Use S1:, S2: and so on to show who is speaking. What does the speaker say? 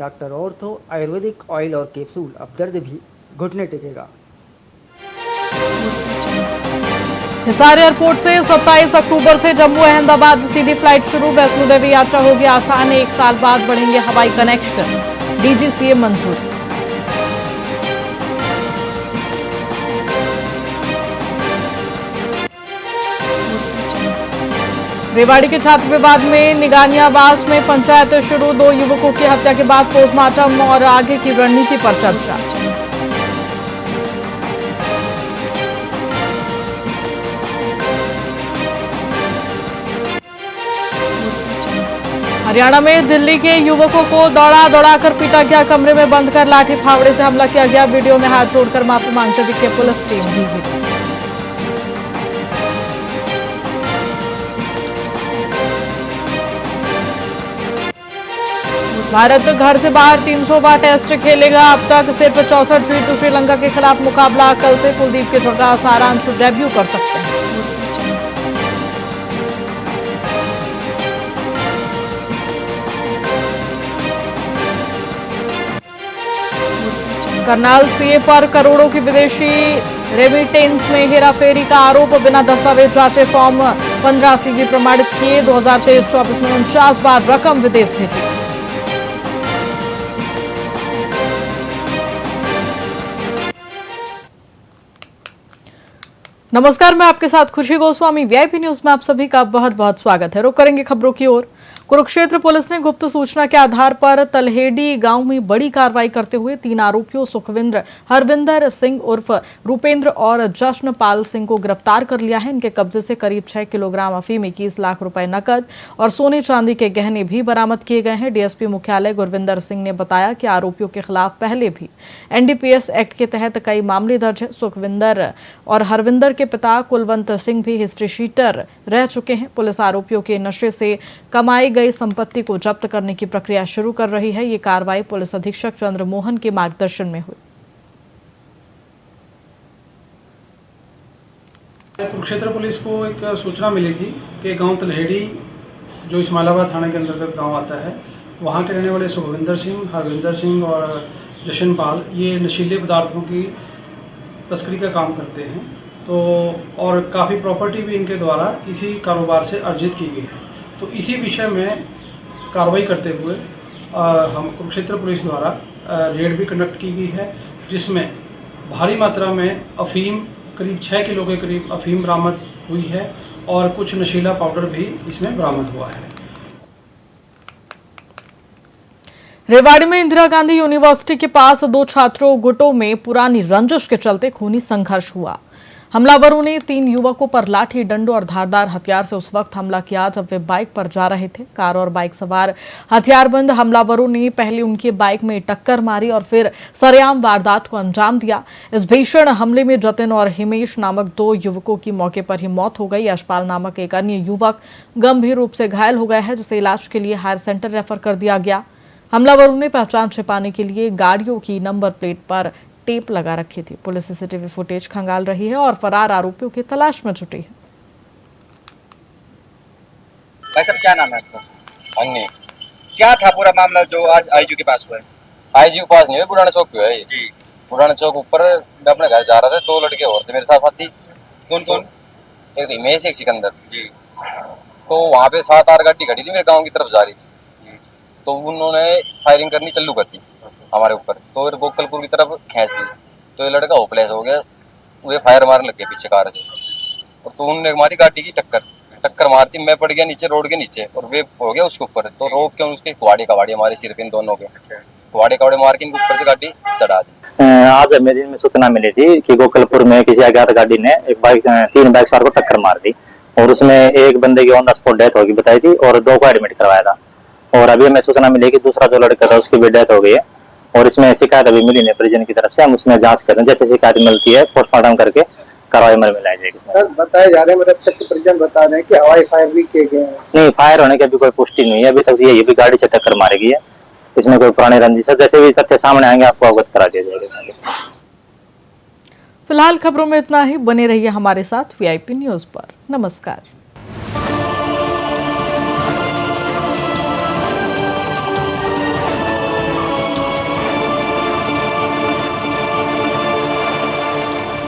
S1: Doctor ortho Ayurvedic oil और capsule. अब दर्द भी घुटने टेकेगा।
S2: हिसार एयरपोर्ट से 27 अक्टूबर से जम्मू अहमदाबाद सीधी फ्लाइट शुरू। वैष्णो देवी यात्रा होगी आसान, 1 साल बाद बढ़ेंगे हवाई कनेक्शन। डीजीसीए मंजूर। रेवाड़ी के छात्र विवाद में निगानियावास में पंचायत शुरू। 2 युवकों की हत्या के बाद पोस्टमार्टम और आगे की रणनीति पर चर्चा। हरियाणा में दिल्ली के युवकों को दौड़ाकर पीटा गया। कमरे में बंद कर लाठी फावड़े से हमला किया गया। वीडियो में हाथ जोड़कर माफी मांगते दिखे पुलिस टीम भी। भारत घर से बाहर 300वां टेस्ट खेलेगा। अब तक सिर्फ 64 जीत। श्रीलंका के खिलाफ मुकाबला कल से। कुलदीप के जगह सारांश डेब्यू कर सकते हैं। करनाल सीए पर करोड़ों की विदेशी रेमिटेंस में हेराफेरी का आरोप। बिना दस्तावेज जांचे फॉर्म 15 सीवी प्रमाणित किए। 2023-24 में 49 बार रकम विदेश भेजी। नमस्कार, मैं आपके साथ खुशी गोस्वामी। वीआईपी न्यूज में आप सभी का बहुत बहुत स्वागत है। रुक करेंगे खबरों की ओर। कुरुक्षेत्र पुलिस ने गुप्त सूचना के आधार पर तलहेडी गांव में बड़ी कार्रवाई करते हुए 3 आरोपियों सुखविंद्र हरविंदर सिंह उर्फ रूपेंद्र और जश्नपाल सिंह को गिरफ्तार कर लिया है। इनके कब्जे से करीब 6 किलोग्राम अफीम, 21 लाख रुपए नकद और सोने चांदी के गहने भी बरामद किए गए हैं। डीएसपी मुख्यालय गुरविंदर सिंह ने बताया कि आरोपियों के खिलाफ पहले भी एनडीपीएस एक्ट के तहत कई मामले दर्ज है। सुखविंदर और हरविंदर के पिता कुलवंत सिंह भी हिस्ट्री शीटर रह चुके हैं। पुलिस आरोपियों के नशे से कमाई गई संपत्ति को जब्त करने की प्रक्रिया शुरू कर रही है। ये कार्रवाई पुलिस अधीक्षक चंद्रमोहन के मार्गदर्शन में हुई।
S3: कुरुक्षेत्र पुलिस को एक सूचना मिली थी कि गांव तलहेड़ी, जो इस्माइलाबाद थाने के अंतर्गत गांव आता है, वहां के रहने वाले सुखविंदर सिंह, हरविंदर सिंह और जशनपाल ये नशीले पदार्थों की तस्करी का काम करते हैं। तो और काफ़ी प्रॉपर्टी भी इनके द्वारा इसी कारोबार से अर्जित की गई है। तो इसी विषय में कार्रवाई करते हुए हम कुरुक्षेत्र पुलिस द्वारा रेड भी कंडक्ट की गई है, जिसमें भारी मात्रा में अफीम, करीब 6 किलो के करीब अफीम बरामद हुई है और कुछ नशीला पाउडर भी इसमें बरामद हुआ है।
S2: रेवाड़ी में इंदिरा गांधी यूनिवर्सिटी के पास 2 छात्रों गुटों में पुरानी रंजिश के चलते खूनी संघर्ष हुआ। हमलावरों ने 3 युवकों पर लाठी, डंडों और धारदार हथियार से उस वक्त हमला किया जब वे बाइक पर जा रहे थे। कार और बाइक सवार हथियारबंद हमलावरों ने पहले उनकी बाइक में टक्कर मारी और फिर सरेआम वारदात को अंजाम दिया। इस भीषण हमले में जतिन और हिमेश नामक 2 युवकों की मौके पर ही मौत हो गई। यशपाल नामक एक अन्य युवक गंभीर रूप से घायल हो गया है, जिसे इलाज के लिए हायर सेंटर रेफर कर दिया गया। हमलावरों ने पहचान छिपाने के लिए गाड़ियों की नंबर प्लेट पर टेप लगा रखी थी। पुलिस सीसीटीवी फुटेज खंगाल रही है और फरार आरोपियों की तलाश में जुटी है।
S4: भाई साहब, क्या नाम है आपका? अन्नी। क्या था पूरा मामला जो आज आईजी के पास हुआ है? आईजी के पास नहीं है, पुराना चौक पे है जी। पुराना चौक ऊपर मैं अपने घर जा रहा था, 2 लड़के और थे मेरे साथ साथी। कौन कौन? एक तो हिमेश, एक सिकंदर जी। तो वहाँ पे 7-8 गाड़ी खड़ी थी, मेरे गाँव की तरफ जा रही थी। तो उन्होंने फायरिंग करनी चालू कर दी हमारे ऊपर, तो गोकलपुर की तरफ खींच दी। तो ये लड़का होपलेस हो गया, वे फायर मारने लग गए पीछे कार से। और तो उन्होंने हमारी गाड़ी की टक्कर मारती, मैं पड़ गया नीचे रोड के नीचे और वे हो गया उसके ऊपर। तो रोक के उसके कुआड़ी हमारे सिर पे, इन दोनों के कुआड़ी मार के इनके ऊपर से गाड़ी चढ़ा दी।
S5: आज मेरे दिन में सूचना मिली थी कि गोकलपुर में किसी अज्ञात गाड़ी ने 3 बाइक सवार को टक्कर मार दी और उसमें एक बंदे की ऑन द स्पॉट डेथ होगी बताई थी और 2 को एडमिट करवाया था। और अभी हमें सूचना मिली कि दूसरा जो लड़का था उसकी भी डेथ हो गई है और इसमें शिकायत अभी मिली नहीं परिजन की तरफ से। हम उसमें जांच कर रहे हैं, जैसे शिकायत मिलती है पोस्टमार्टम करके कार्रवाई में लाई जाएगी।
S6: सर, बताए जा रहे हैं, मतलब परिजन बता रहे हैं कि हवाई फायर भी किए गए हैं।
S5: नहीं, फायर होने की अभी कोई पुष्टि नहीं है। अभी तक ये भी गाड़ी से टक्कर मारी गई है, इसमें कोई पुरानी रंजिश है। जैसे भी तथ्य सामने आएंगे आपको अवगत करा दिया जाएगा।
S2: फिलहाल खबरों में इतना ही। बने रहिए हमारे साथ वीआईपी न्यूज पर। नमस्कार।